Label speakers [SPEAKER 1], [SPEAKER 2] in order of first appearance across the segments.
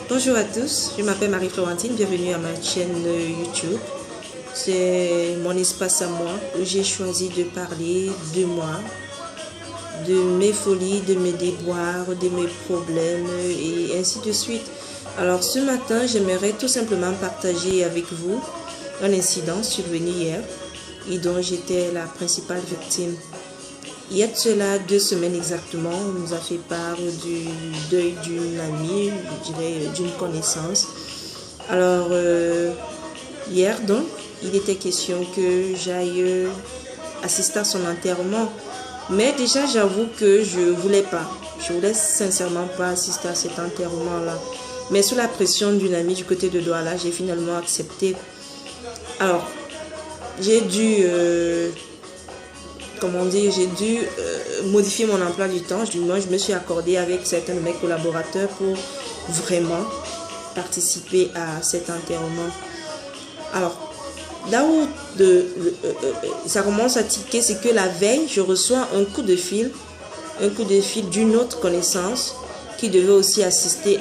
[SPEAKER 1] Bonjour à tous, je m'appelle Marie-Florentine, bienvenue à ma chaîne YouTube. C'est mon espace à moi où j'ai choisi de parler de moi, de mes folies, de mes déboires, de mes problèmes et ainsi de suite. Alors ce matin, j'aimerais tout simplement partager avec vous un incident survenu hier et dont j'étais la principale victime. Il y a de cela 2 semaines exactement, on nous a fait part du deuil d'une amie, je dirais d'une connaissance. Alors, hier donc, il était question que j'aille assister à son enterrement. Mais déjà, j'avoue que je voulais pas. Je voulais sincèrement pas assister à cet enterrement-là. Mais sous la pression d'une amie du côté de Douala, j'ai finalement accepté. Alors, j'ai dû... j'ai dû modifier mon emploi du temps. Du moins, je me suis accordée avec certains de mes collaborateurs pour vraiment participer à cet enterrement. Alors, là où ça commence à tiquer, c'est que la veille, je reçois un coup de fil d'une autre connaissance qui devait aussi assister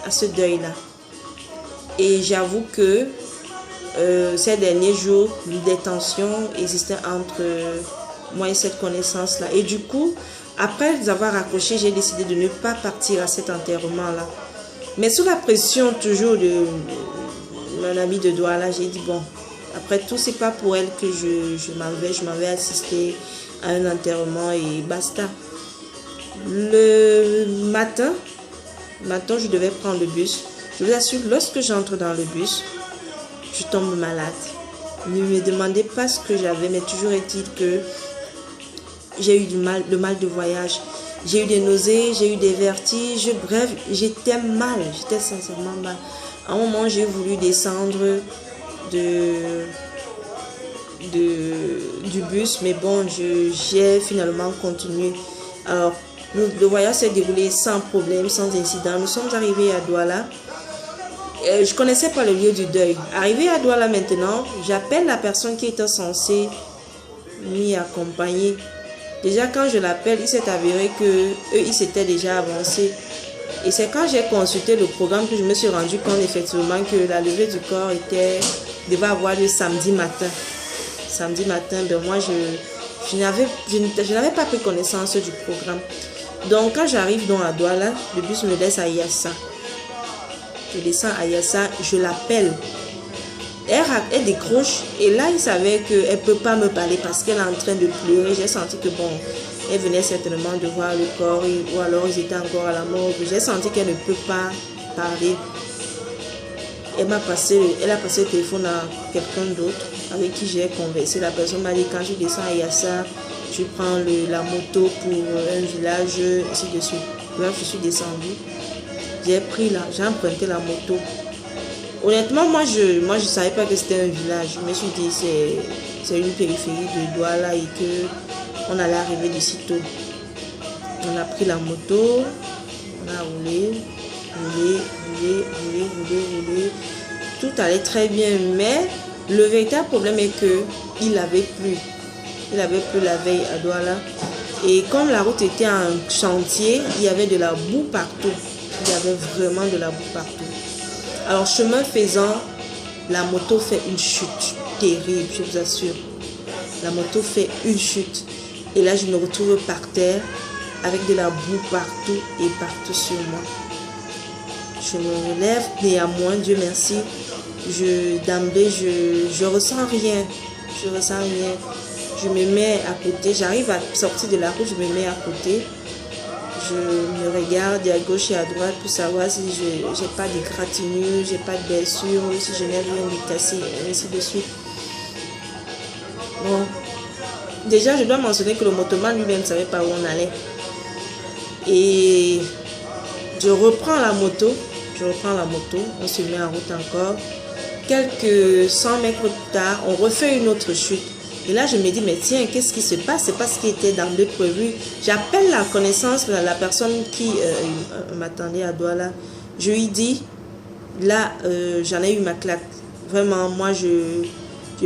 [SPEAKER 1] à ce deuil-là. Et j'avoue que ces derniers jours, des tensions existaient entre moi et cette connaissance-là. Et du coup, après avoir raccroché, j'ai décidé de ne pas partir à cet enterrement-là. Mais sous la pression toujours de mon ami de Douala, j'ai dit bon, après tout, c'est pas pour elle que je m'en vais assister à un enterrement et basta. Le matin, je devais prendre le bus. Je vous assure, lorsque j'entre dans le bus, je tombe malade. Ne me demandez pas ce que j'avais, mais toujours est-il que j'ai eu le mal de voyage. J'ai eu des nausées, j'ai eu des vertiges, bref, j'étais mal, j'étais sincèrement mal. À un moment, j'ai voulu descendre du bus, mais bon, j'ai finalement continué. Alors, le voyage s'est déroulé sans problème, sans incident. Nous sommes arrivés à Douala. Je ne connaissais pas le lieu du deuil. Arrivé à Douala maintenant, j'appelle la personne qui était censée m'y accompagner. Déjà quand je l'appelle, il s'est avéré que eux, ils s'étaient déjà avancés. Et c'est quand j'ai consulté le programme que je me suis rendu compte effectivement que la levée du corps devait avoir lieu samedi matin. Samedi matin, ben moi je n'avais pas pris connaissance du programme. Donc quand j'arrive donc à Douala, le bus me laisse à Yassa. Je descends à Yassa, je l'appelle. Elle décroche et là il savait qu'elle ne peut pas me parler parce qu'elle est en train de pleurer. J'ai senti que bon, elle venait certainement de voir le corps ou alors ils étaient encore à la morgue. J'ai senti qu'elle ne peut pas parler. Elle a passé le téléphone à quelqu'un d'autre avec qui j'ai conversé. La personne m'a dit quand je descends à Yassa, je prends la moto pour un village, ainsi de suite. Bref, je suis descendue. J'ai emprunté la moto. Honnêtement, moi je savais pas que c'était un village. Je me suis dit c'est une périphérie de Douala et que on allait arriver d'ici tôt. On a pris la moto, on a roulé. Tout allait très bien, mais le véritable problème est que il avait plu. Il avait plu la veille à Douala. Et comme la route était en chantier, il y avait de la boue partout. Il y avait vraiment de la boue partout. Alors, chemin faisant, la moto fait une chute terrible, je vous assure. La moto fait une chute. Et là, je me retrouve par terre avec de la boue partout et partout sur moi. Je me relève, néanmoins, Dieu merci. D'emblée, je ressens rien. Je ressens rien. Je me mets à côté. J'arrive à sortir de la route, je me mets à côté. Je me regarde à gauche et à droite pour savoir si je n'ai pas d'égratignure, j'ai pas de blessure, si je n'ai rien de cassé, et ainsi de suite. Bon. Déjà, je dois mentionner que le motoman lui-même ne savait pas où on allait. Et je reprends la moto, on se met en route encore. Quelques 100 mètres plus tard, on refait une autre chute. Et là, je me dis, mais tiens, qu'est-ce qui se passe? C'est pas ce qui était d'emblée prévu. J'appelle la connaissance, la personne qui m'attendait à Douala. Je lui dis, là, j'en ai eu ma claque. Vraiment, moi, je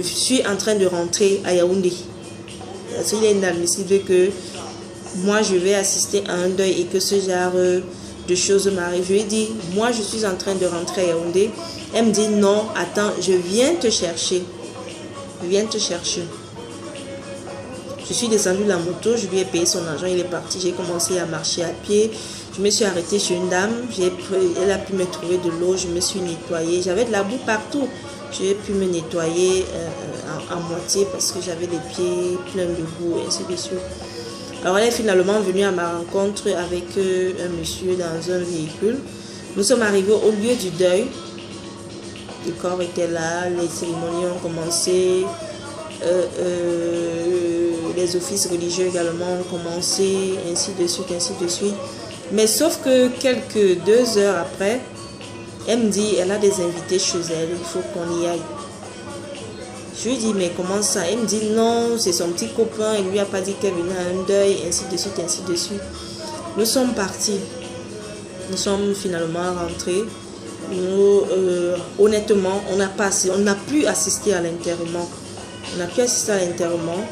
[SPEAKER 1] suis en train de rentrer à Yaoundé. Parce qu'il est inadmissible que moi, je vais assister à un deuil et que ce genre de de choses m'arrivent. Je lui ai dit, moi je suis en train de rentrer à Yaoundé. Elle me dit, non, attends, je viens te chercher. Je viens te chercher. Je suis descendue de la moto, je lui ai payé son argent, il est parti. J'ai commencé à marcher à pied. Je me suis arrêtée chez une dame. Elle a pu me trouver de l'eau, je me suis nettoyée. J'avais de la boue partout. J'ai pu me nettoyer à moitié parce que j'avais les pieds pleins de boue et ainsi de suite. Alors elle est finalement venue à ma rencontre avec un monsieur dans un véhicule. Nous sommes arrivés au lieu du deuil. Le corps était là, les cérémonies ont commencé, les offices religieux également ont commencé, ainsi de suite, ainsi de suite. Mais sauf que quelques 2 heures après, elle me dit, elle a des invités chez elle, il faut qu'on y aille. Je lui dis, mais comment ça? Elle me dit, non, c'est son petit copain, il lui a pas dit qu'elle venait à un deuil, ainsi de suite, ainsi de suite. Nous sommes partis. Nous sommes finalement rentrés. Nous, honnêtement, on n'a plus assisté à l'enterrement. On n'a plus assisté à l'enterrement.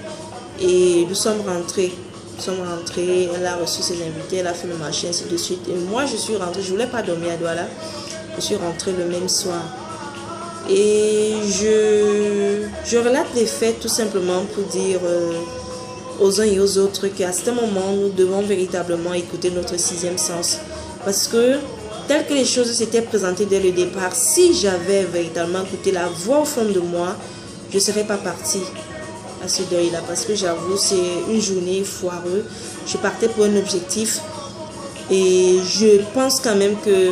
[SPEAKER 1] Et nous sommes rentrés. Nous sommes rentrés, elle a reçu ses invités, elle a fait le marché, ainsi de suite. Et moi, je suis rentrée, je ne voulais pas dormir à Douala. Je suis rentrée le même soir. Et je relate les faits tout simplement pour dire aux uns et aux autres qu'à ce moment, nous devons véritablement écouter notre 6e sens. Parce que, tel que les choses s'étaient présentées dès le départ, si j'avais véritablement écouté la voix au fond de moi, je ne serais pas partie à ce deuil-là. Parce que j'avoue, c'est une journée foireuse. Je partais pour un objectif. Et je pense quand même que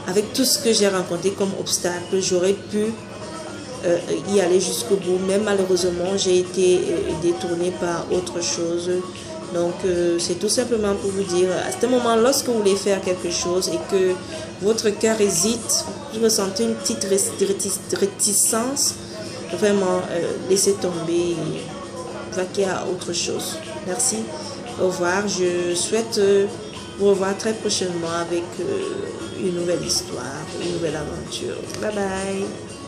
[SPEAKER 1] avec tout ce que j'ai rencontré comme obstacle, j'aurais pu y aller jusqu'au bout. Mais malheureusement, j'ai été détournée par autre chose. Donc, c'est tout simplement pour vous dire, à ce moment, lorsque vous voulez faire quelque chose et que votre cœur hésite, vous ressentez une petite réticence, vraiment, laissez tomber et vaquer à autre chose. Merci. Au revoir. Je souhaite vous revoir très prochainement avec une nouvelle histoire, une nouvelle aventure. Bye bye.